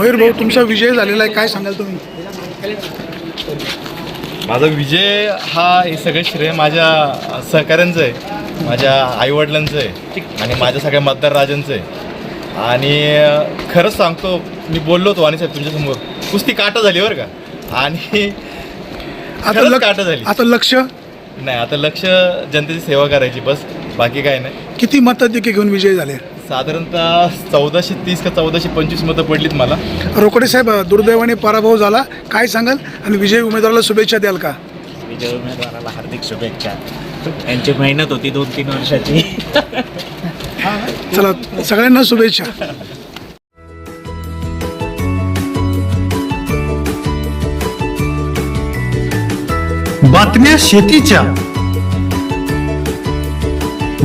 मयूर भाऊ, तुमचा विजय झालेला आहे, काय सांगाल तुम्ही? माझा विजय हा हे सगळं श्रेय माझ्या सहकाऱ्यांचं आहे, माझ्या आईवडिलांचं आहे आणि माझ्या सगळ्या मतदार राजांचं आहे. आणि खरंच सांगतो, मी बोललो होतो वाणीसाहेब तुमच्यासमोर, कुस्ती काटा झाली बरं का. आणि आता काटा झाली. आता लक्ष नाही, आता लक्ष जनतेची सेवा करायची बस, बाकी काय नाही. किती मताधिक्य घेऊन विजय झाले? साधारणतः 1430 का 1425 मतं पडलीत मला. रोकडे साहेब, दुर्दैवाने पराभव झाला, काय सांगाल? आणि विजयी उमेदवाराला शुभेच्छा द्याल का? विजय उमेदवाराला हार्दिक शुभेच्छा. यांची मेहनत होती 2-3 वर्षाची. चला, सगळ्यांना शुभेच्छा. बातम्या शेतीच्या,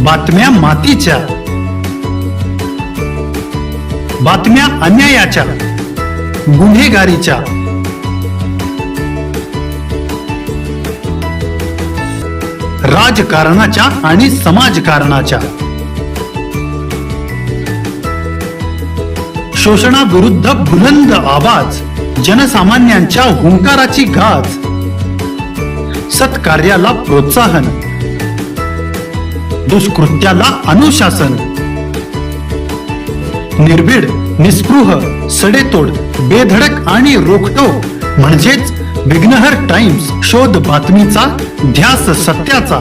बातम्या मातीच्या, बातम्या अन्यायाच्या, गुन्हेगारीच्या, राजकारणाच्या आणि समाजकारणाच्या, शोषणाविरुद्ध बुलंद आवाज, जनसामान्यांच्या हुंकाराची गाज, सत्कार्याला प्रोत्साहन, दुष्कृत्याला अनुशासन, निर्भीड, निस्पृह, सडेतोड, बेधडक आणि रोखटोक म्हणजेच विघ्नहर टाइम्स. शोध बातमीचा, ध्यास सत्याचा.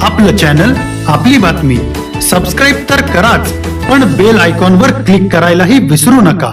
आपलं चॅनल, आपली बातमी. सबस्क्राईब तर कराच, पण बेल आयकॉनवर क्लिक करायलाही विसरू नका.